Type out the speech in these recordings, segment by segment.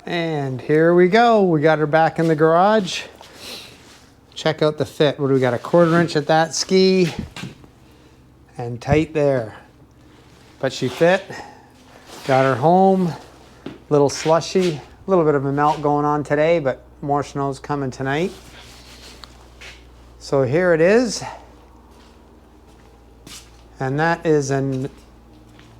And here we go. We got her back in the garage. Check out the fit. What do we got? A 1/4 inch at that ski and tight there. But she fit. Got her home. Little slushy. A little bit of a melt going on today, but more snow's coming tonight. So here it is. And that is an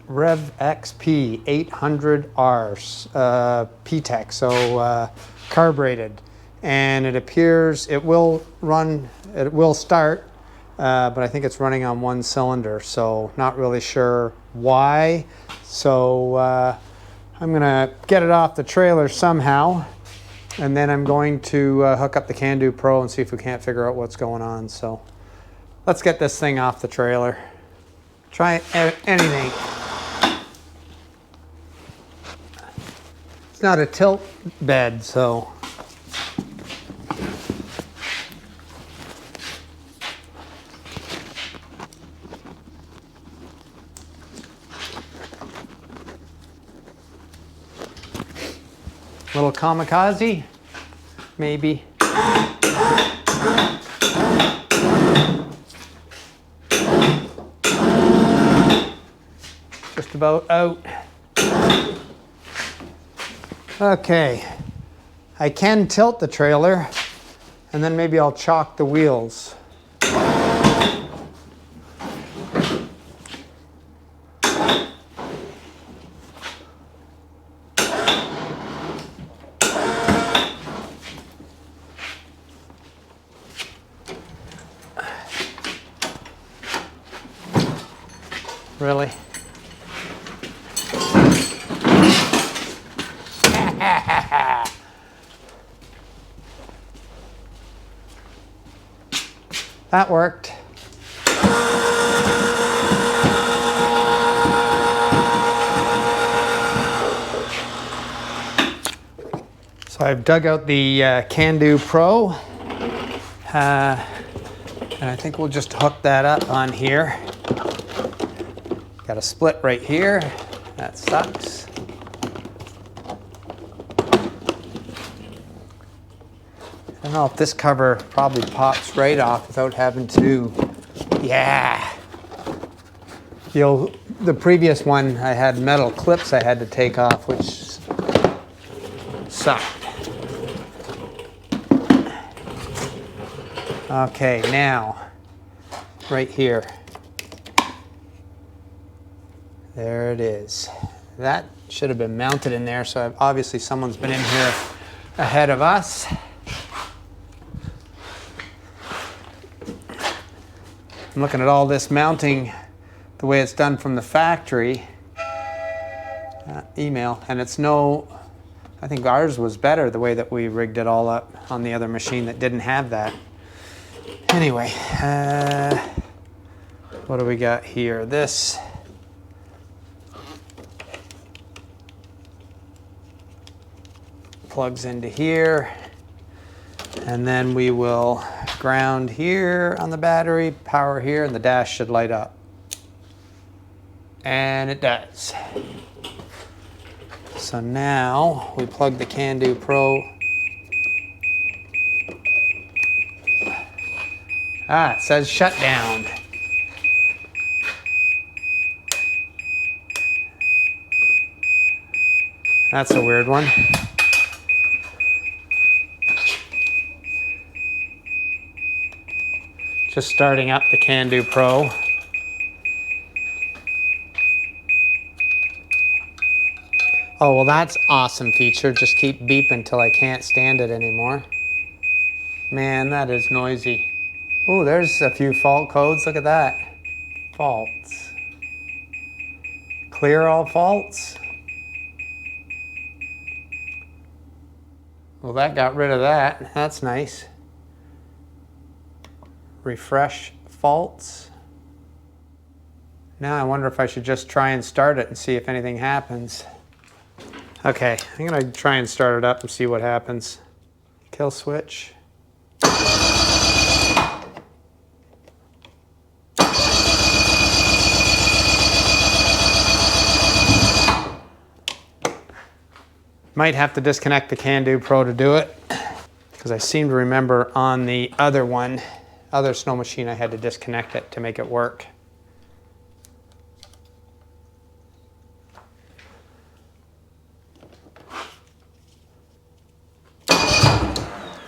Rev XP 800R P-Tech, so carbureted. And it appears it will run, it will start, but I think it's running on 1 cylinder, so not really sure why. So I'm gonna get it off the trailer somehow, and then I'm going to hook up the Skidoo Pro and see if we can't figure out what's going on. So let's get this thing off the trailer. Try anything. It's not a tilt bed, so. Little kamikaze, maybe. Just about out. Okay, I can tilt the trailer and then maybe I'll chock the wheels. Really? That worked. So I've dug out the Skidoo Pro, and I think we'll just hook that up on here. Got a split right here. That sucks. I don't know if this cover probably pops right off without having to, yeah. The previous one, I had metal clips I had to take off, which sucked. Okay, now, right here. There it is. That should have been mounted in there, so obviously someone's been in here ahead of us. I'm looking at all this mounting the way it's done from the factory. Email, and it's no, I think ours was better the way that we rigged it all up on the other machine that didn't have that. Anyway, what do we got here? This plugs into here, and then we will ground here on the battery, power here, and the dash should light up. And it does. So now we plug the Skidoo Pro. It says shutdown. That's a weird one. Just starting up the Skidoo Pro. Oh, well, that's awesome feature. Just keep beeping till I can't stand it anymore. Man, that is noisy. Oh, there's a few fault codes. Look at that. Faults. Clear all faults. Well, that got rid of that. That's nice. Refresh faults. Now I wonder if I should just try and start it and see if anything happens. Okay, I'm gonna try and start it up and see what happens. Kill switch. Might have to disconnect the Can-Do Pro to do it, because I seem to remember on the other snow machine, I had to disconnect it to make it work.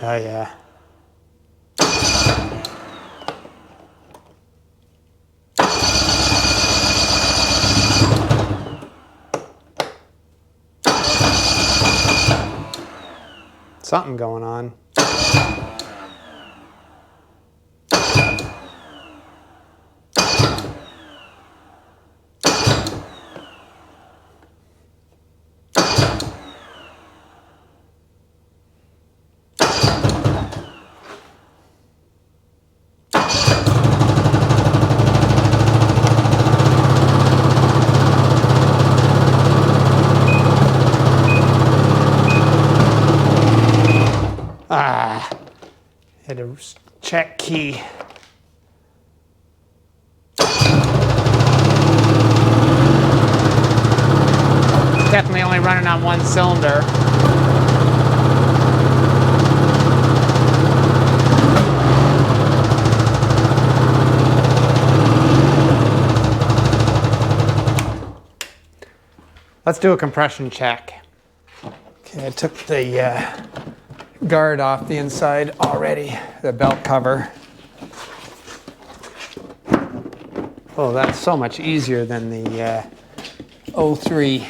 Oh yeah. Something going on. Hit a check key. Definitely only running on one cylinder. Let's do a compression check. Okay, I took the guard off the inside already, the belt cover. Oh, that's so much easier than the 03.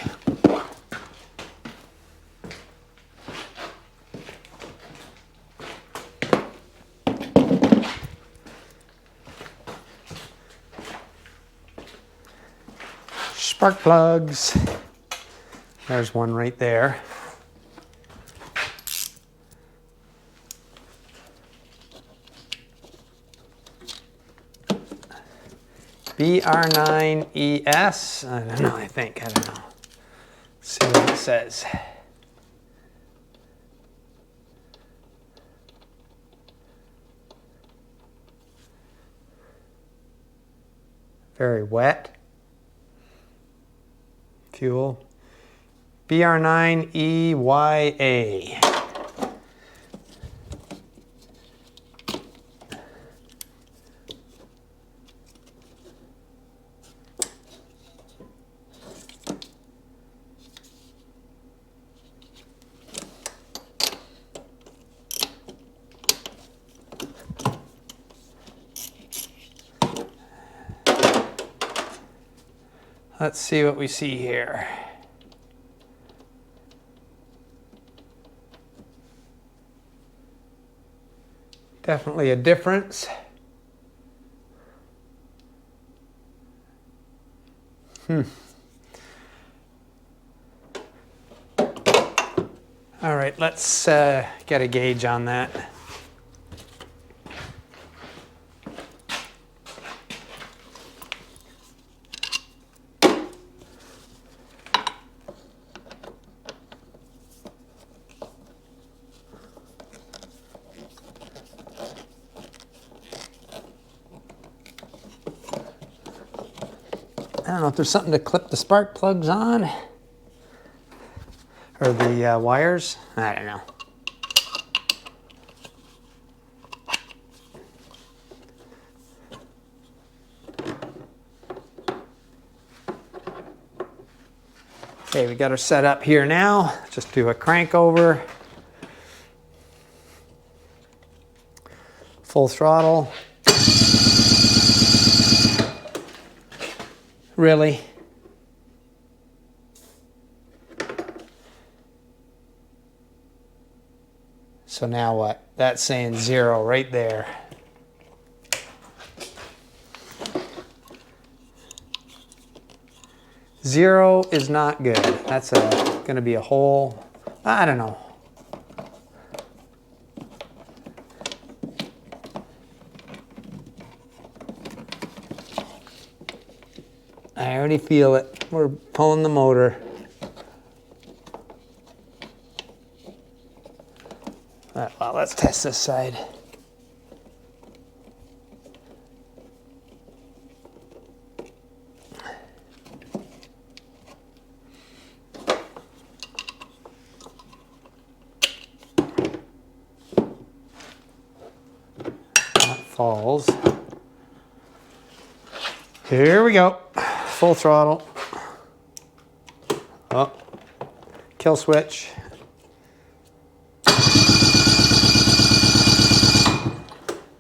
Spark plugs. There's one right there. BR9ES. I don't know, I don't know. Let's see what it says. Very wet. Fuel. BR9EYA. Let's see what we see here. Definitely a difference. All right, let's get a gauge on that. I don't know if there's something to clip the spark plugs on, or the wires. I don't know. Okay, we got her set up here now. Just do a crank over. Full throttle. Really? So now what? That's saying 0 right there. Zero is not good. That's going to be a hole. I don't know. I already feel it. We're pulling the motor. Well, let's test this side. falls. Here we go. Full throttle. Oh, kill switch.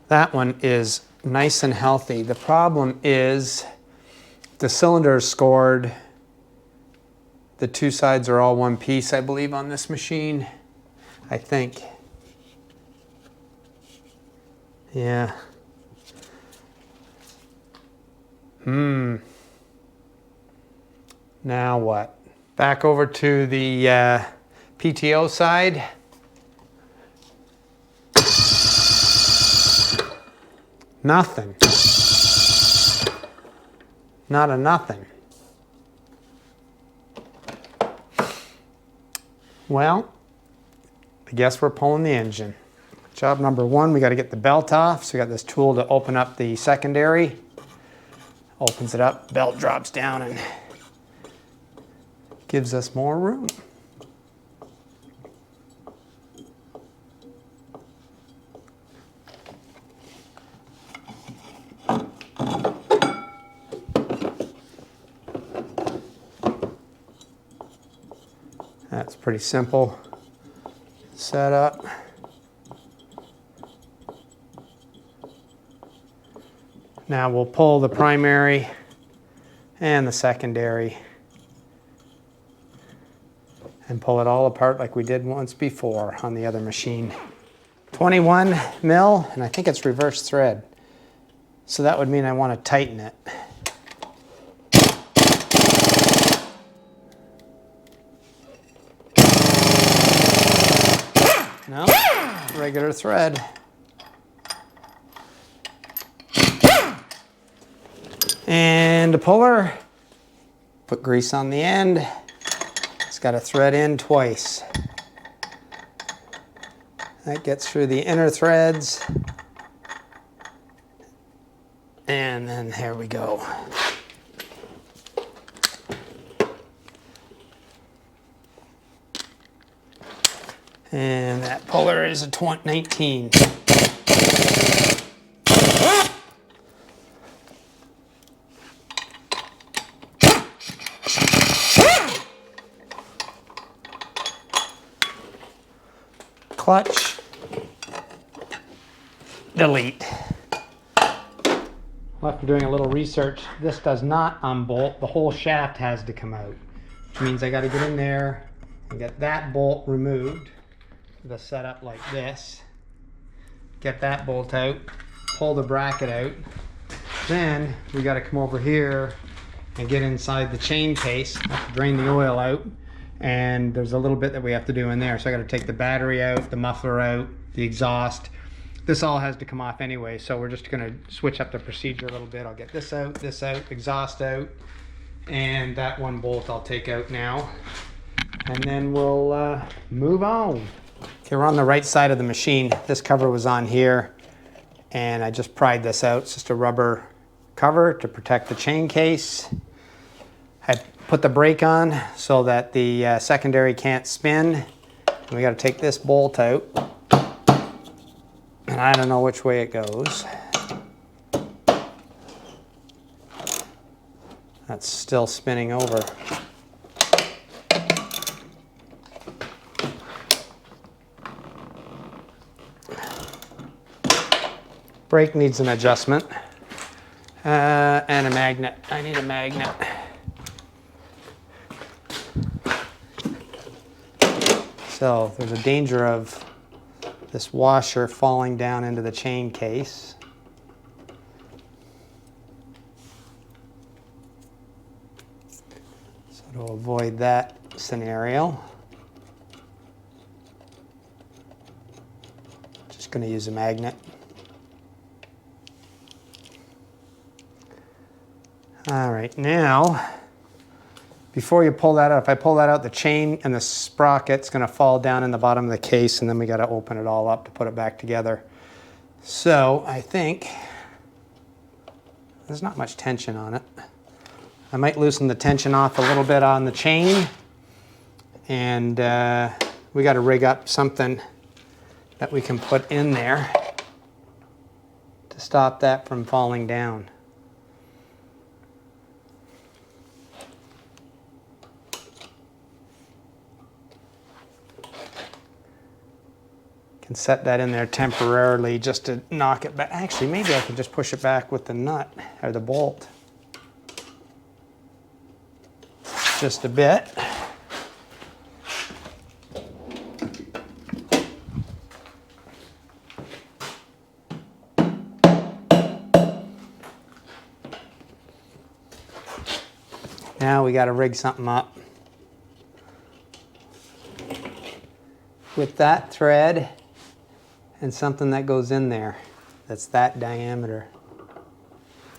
That one is nice and healthy. The problem is the cylinder is scored. The two sides are all one piece, I believe, on this machine. I think. Yeah. Now what? Back over to the PTO side. Nothing. Not a nothing. Well, I guess we're pulling the engine. Job number one, we got to get the belt off. So we got this tool to open up the secondary. Opens it up, belt drops down and gives us more room. That's pretty simple setup. Now we'll pull the primary and the secondary and pull it all apart like we did once before on the other machine. 21 mil, and I think it's reverse thread. So that would mean I want to tighten it. No, regular thread. And a puller, put grease on the end. It's got to thread in twice. That gets through the inner threads. And then here we go. And that puller is a 19. Clutch, delete. Well, after doing a little research, this does not unbolt. The whole shaft has to come out, which means I got to get in there and get that bolt removed. The setup like this. Get that bolt out, pull the bracket out. Then we got to come over here and get inside the chain case. Have to drain the oil out. And there's a little bit that we have to do in there. So I got to take the battery out, the muffler out, the exhaust. This all has to come off anyway, so we're just going to switch up the procedure a little bit. I'll get this out, exhaust out, and that one bolt I'll take out now. And then we'll move on. Okay, we're on the right side of the machine. This cover was on here, and I just pried this out. It's just a rubber cover to protect the chain case. I put the brake on so that the secondary can't spin. And we got to take this bolt out. And I don't know which way it goes. That's still spinning over. Brake needs an adjustment. And a magnet. I need a magnet. So there's a danger of this washer falling down into the chain case. So to avoid that scenario, just going to use a magnet. All right, now, before you pull that out, if I pull that out, the chain and the sprocket's going to fall down in the bottom of the case, and then we got to open it all up to put it back together. So I think there's not much tension on it. I might loosen the tension off a little bit on the chain, and we got to rig up something that we can put in there to to stop that from falling down. Can set that in there temporarily just to knock it back. Actually, maybe I can just push it back with the nut or the bolt. Just a bit. Now we got to rig something up with that thread and something that goes in there that's that diameter.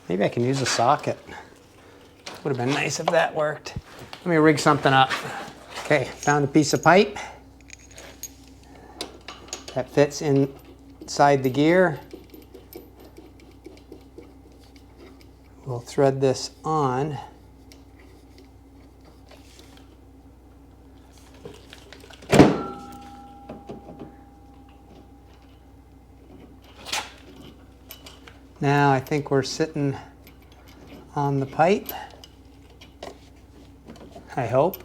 Maybe I can use a socket. Would have been nice if that worked. Let me rig something up. Okay, found a piece of pipe that fits inside the gear. We'll thread this on. Now I think we're sitting on the pipe. I hope.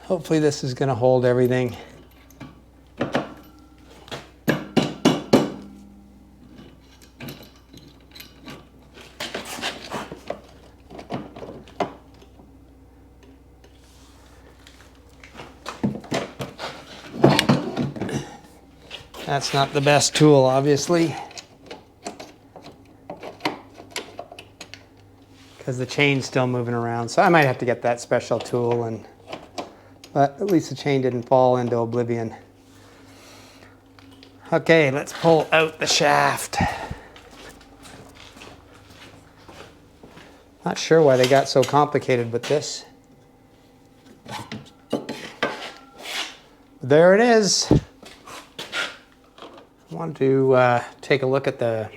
Hopefully this is going to hold everything. That's not the best tool, obviously, because the chain's still moving around. So I might have to get that special tool, but at least the chain didn't fall into oblivion. Okay, let's pull out the shaft. Not sure why they got so complicated with this. There it is. I want to take a look at the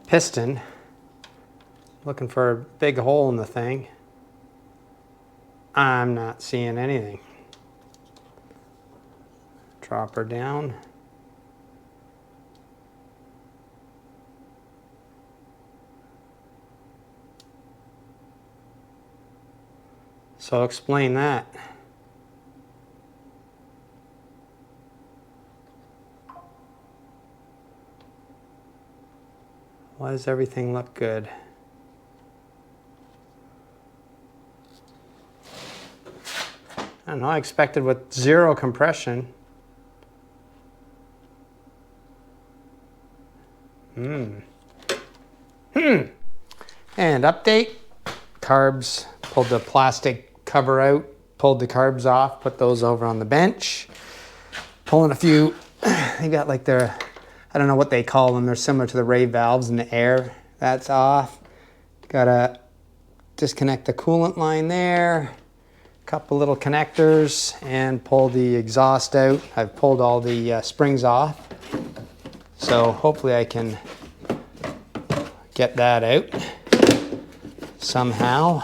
piston. Looking for a big hole in the thing. I'm not seeing anything. Drop her down. So explain that. Why does everything look good? I don't know, I expected with zero compression. And update, carbs, pulled the plastic cover out, pulled the carbs off, put those over on the bench. Pulling a few, they got like their, I don't know what they call them, they're similar to the ray valves in the air. That's off. Gotta disconnect the coolant line there. Couple little connectors and pull the exhaust out. I've pulled all the springs off. So hopefully I can get that out somehow.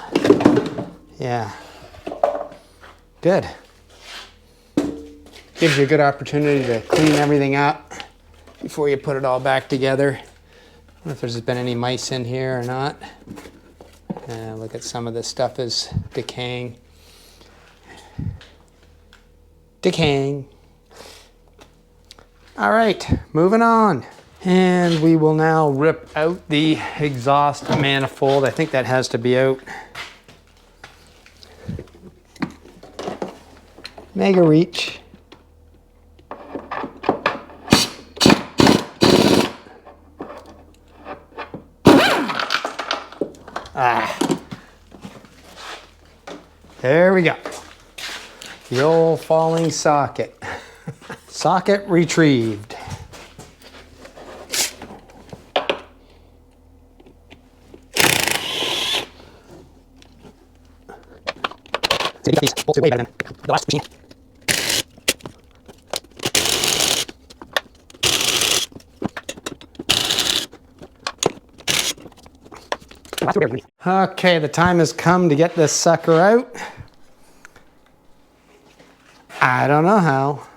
Yeah, good. Gives you a good opportunity to clean everything up before you put it all back together. I don't know if there's been any mice in here or not. Look at some of this stuff is decaying. All right, moving on. And we will now rip out the exhaust manifold. I think that has to be out. Mega reach. There we go. The old falling socket. Socket retrieved. So you got these bolts way better than the last machine. Okay, the time has come to get this sucker out. I don't know how.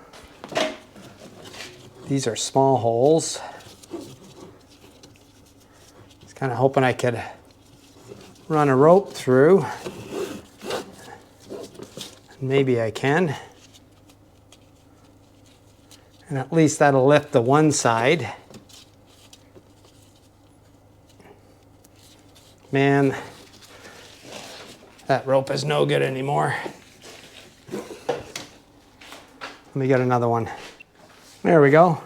These are small holes. I was kind of hoping I could run a rope through. Maybe I can. And at least that'll lift the one side. Man, that rope is no good anymore. Let me get another one. There we go.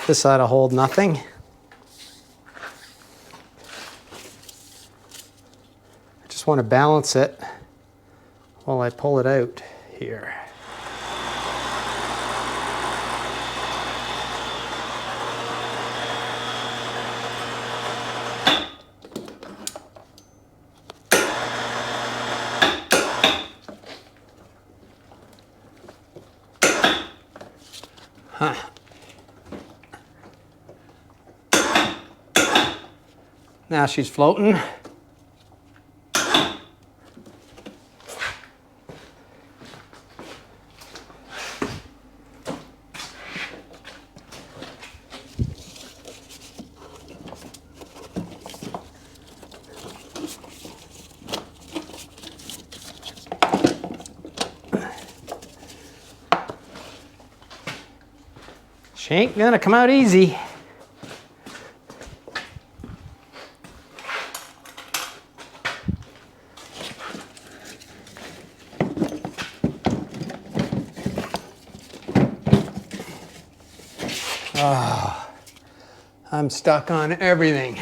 This side will hold nothing. I just want to balance it while I pull it out here. Huh. Now she's floating. She ain't gonna come out easy. Oh, I'm stuck on everything.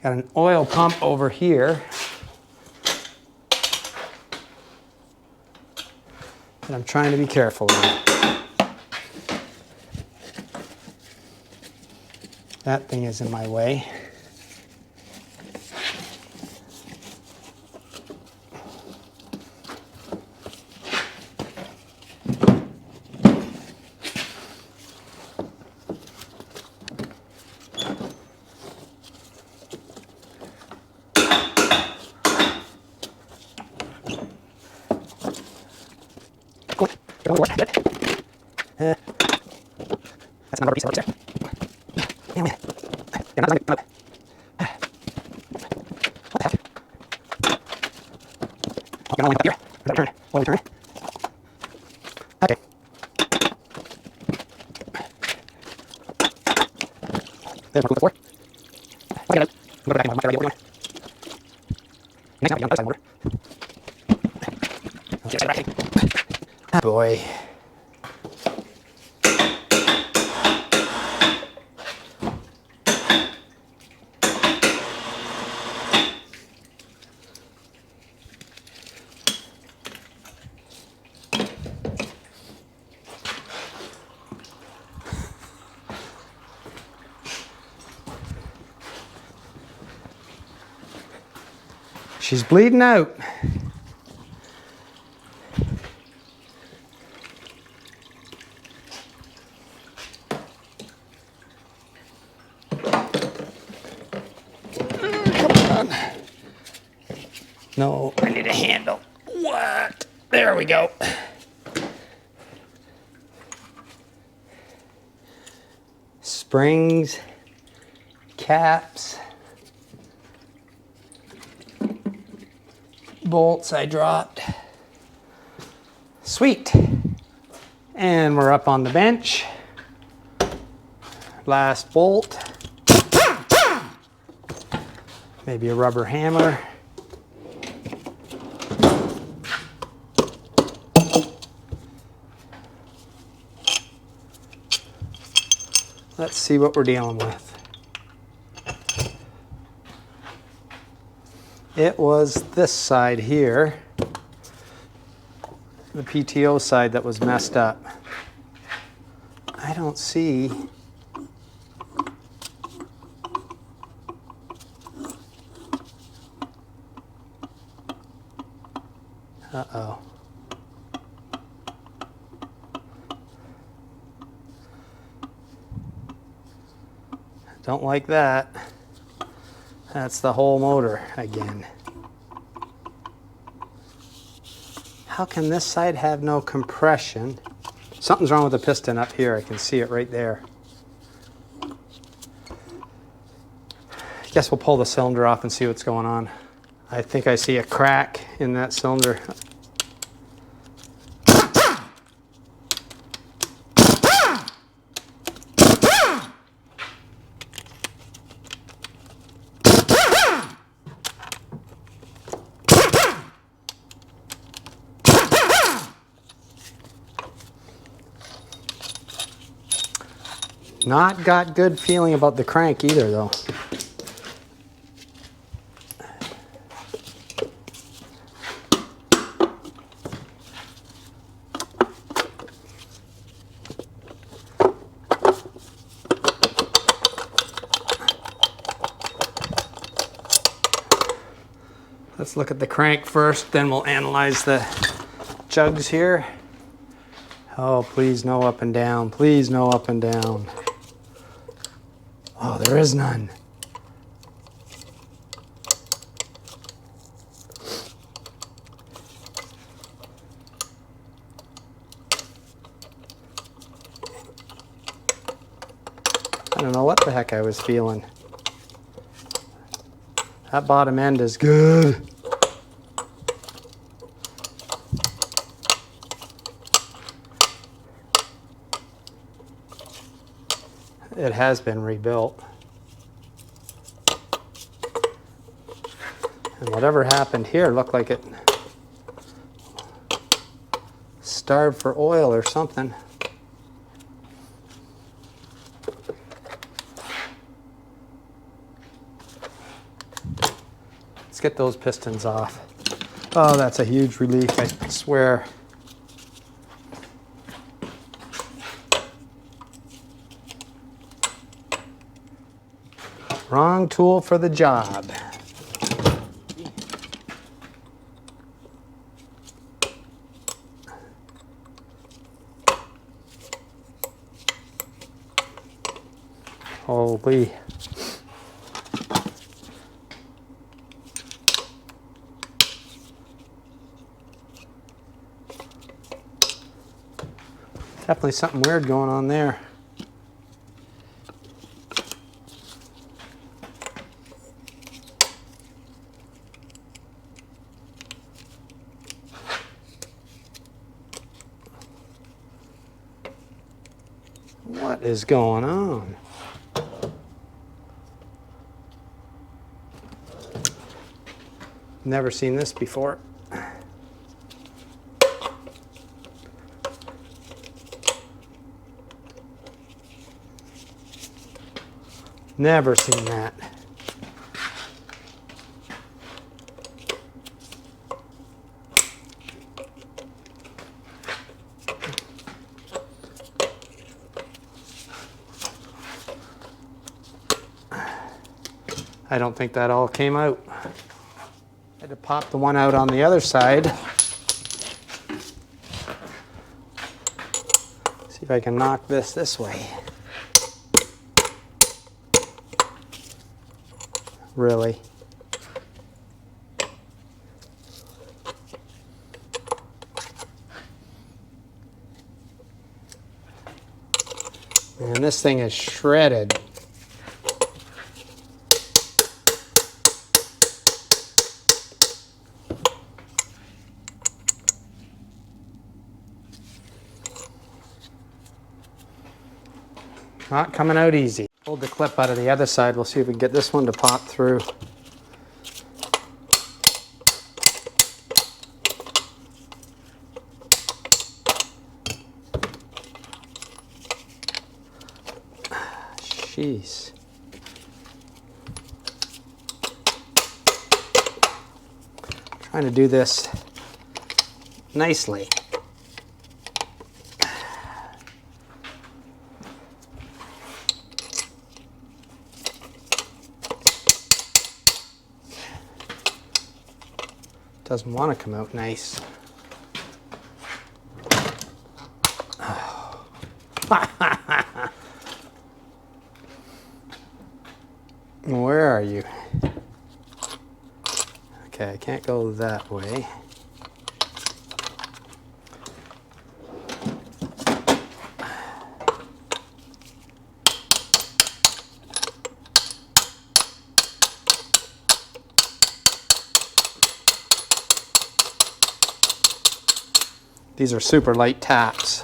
Got an oil pump over here. But I'm trying to be careful with it. That thing is in my way. That's another piece of rope there. Damn it. Yeah, not like, what the heck? Oh, can I line up here? Or that turn? Will we turn? Okay. There's my clue before. I'll get it out. I'm going to go back in my radio one. Next time, I'll be on the other side motor. Let's get it racking. Ah, boy. She's bleeding out. Come on. No, I need a handle. What? There we go. Springs, caps, bolts I dropped. Sweet. And we're up on the bench. Last bolt. Maybe a rubber hammer. Let's see what we're dealing with. It was this side here, the PTO side, that was messed up. I don't see. Uh-oh. Don't like that. That's the whole motor again. How can this side have no compression? Something's wrong with the piston up here. I can see it right there. I guess we'll pull the cylinder off and see what's going on. I think I see a crack in that cylinder. Not got good feeling about the crank either, though. Let's look at the crank first, then we'll analyze the jugs here. Oh, please no up and down. Please no up and down. Oh, there is none. I don't know what the heck I was feeling. That bottom end is good. It has been rebuilt. And whatever happened here looked like it starved for oil or something. Let's get those pistons off. Oh, that's a huge relief, I swear. Wrong tool for the job. Holy. Definitely something weird going on there. What is going on? Never seen this before. Never seen that. I don't think that all came out. I had to pop the one out on the other side. See if I can knock this way. Really? Man, this thing is shredded. Not coming out easy. Hold the clip out of the other side. We'll see if we can get this one to pop through. Jeez. Trying to do this nicely. Doesn't want to come out nice. Where are you? Okay, I can't go that way. These are super light taps.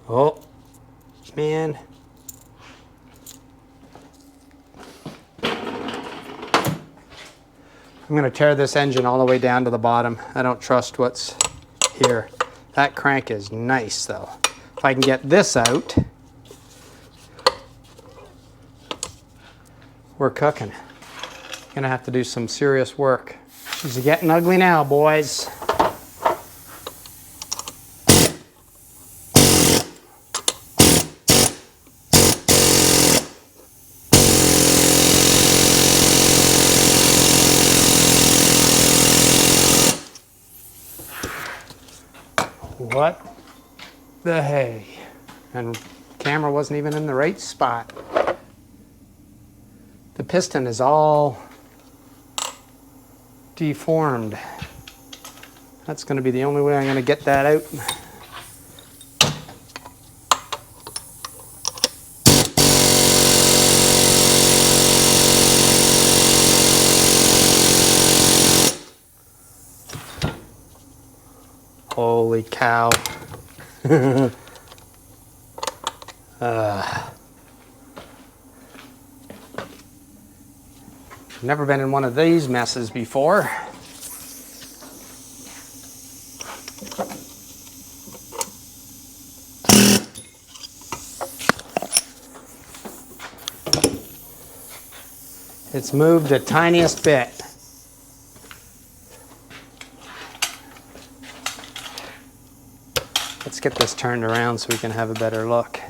Oh, man. I'm going to tear this engine all the way down to the bottom. I don't trust what's here. That crank is nice though. If I can get this out, we're cooking. Gonna have to do some serious work. She's getting ugly now, boys. What the hey? And the camera wasn't even in the right spot. The piston is all deformed. That's going to be the only way I'm going to get that out. Holy cow. Never been in one of these messes before. It's moved the tiniest bit. Let's get this turned around so we can have a better look.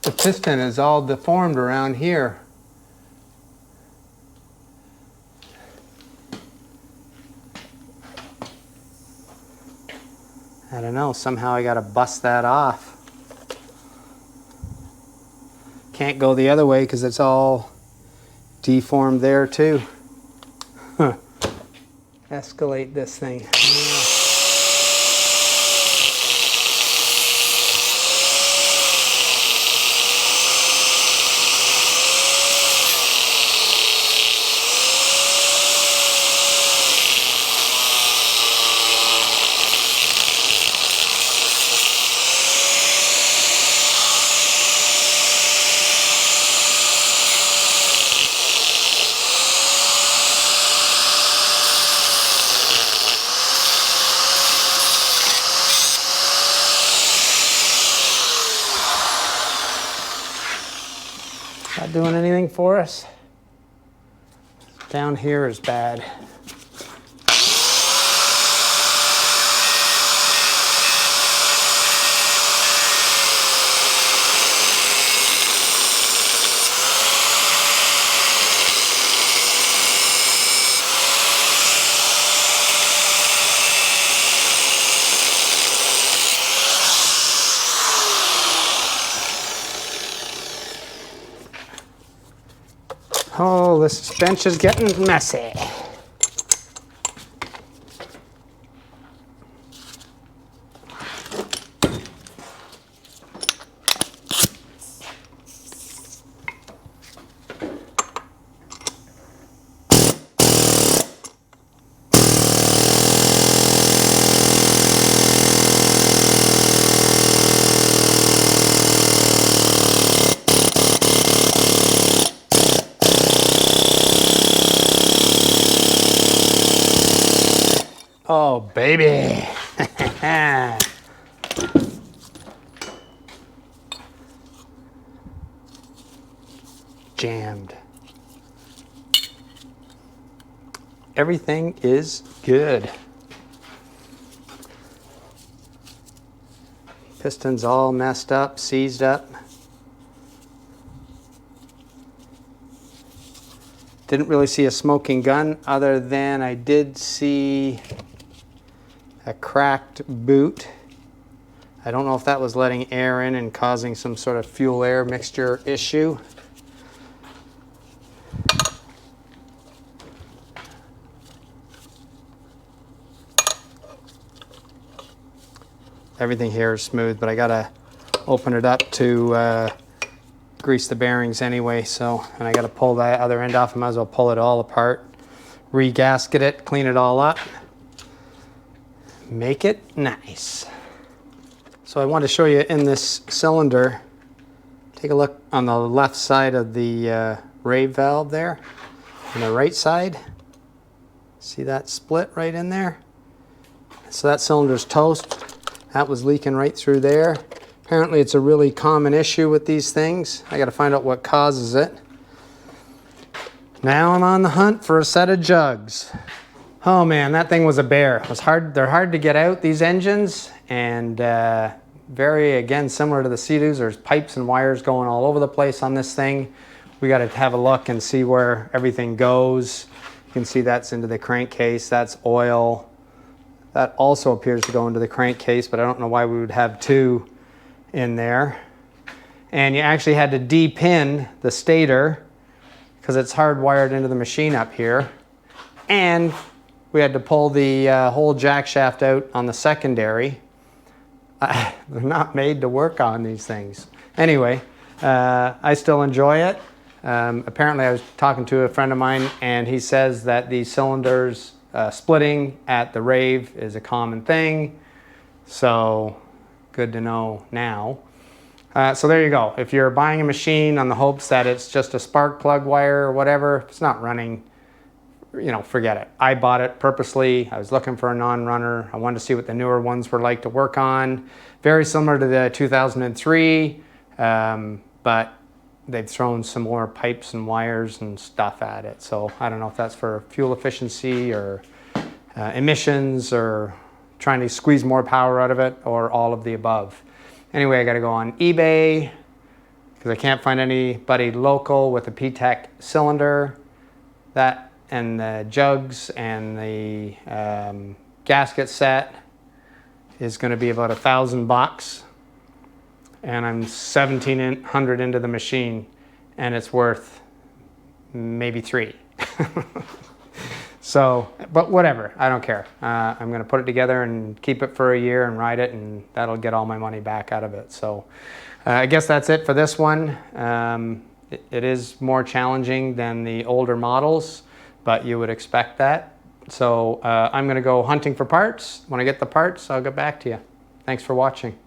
The piston is all deformed around here. I don't know, somehow I gotta bust that off. Can't go the other way because it's all deformed there too. Huh. Escalate this thing. Not doing anything for us. Down here is bad. Oh, this bench is getting messy. baby. Jammed. Everything is good. Piston's all messed up, seized up. Didn't really see a smoking gun, other than I did see a cracked boot. I don't know if that was letting air in and causing some sort of fuel-air mixture issue. Everything here is smooth, but I gotta open it up to grease the bearings anyway, so, and I gotta pull that other end off. I might as well pull it all apart, re-gasket it, clean it all up, make it nice. So I want to show you in this cylinder, take a look on the left side of the rave valve there, on the right side. See that split right in there? So that cylinder's toast. That was leaking right through there. Apparently it's a really common issue with these things. I gotta find out what causes it. Now I'm on the hunt for a set of jugs. Oh man, that thing was a bear. It was hard. They're hard to get out, these engines, and very, again, similar to the Skidoos. There's pipes and wires going all over the place on this thing. We gotta have a look and see where everything goes. You can see that's into the crankcase, that's oil. That also appears to go into the crankcase, but I don't know why we would have two in there. And you actually had to de-pin the stator because it's hardwired into the machine up here. And we had to pull the whole jack shaft out on the secondary. They're not made to work on these things. Anyway, I still enjoy it. Apparently I was talking to a friend of mine and he says that these cylinders splitting at the rave is a common thing, so good to know now. So there you go. If you're buying a machine on the hopes that it's just a spark plug wire or whatever, if it's not running, you know, forget it. I bought it purposely. I was looking for a non-runner. I wanted to see what the newer ones were like to work on. Very similar to the 2003, but they've thrown some more pipes and wires and stuff at it. So I don't know if that's for fuel efficiency or emissions or trying to squeeze more power out of it or all of the above. Anyway, I got to go on eBay because I can't find anybody local with a PTEC cylinder. That and the jugs and the gasket set is going to be about $1,000. And I'm 1,700 into the machine and it's worth maybe $3. So, but whatever, I don't care. I'm gonna put it together and keep it for a year and ride it, and that'll get all my money back out of it. So I guess that's it for this one. It is more challenging than the older models, but you would expect that. So I'm gonna go hunting for parts. When I get the parts, I'll get back to you. Thanks for watching.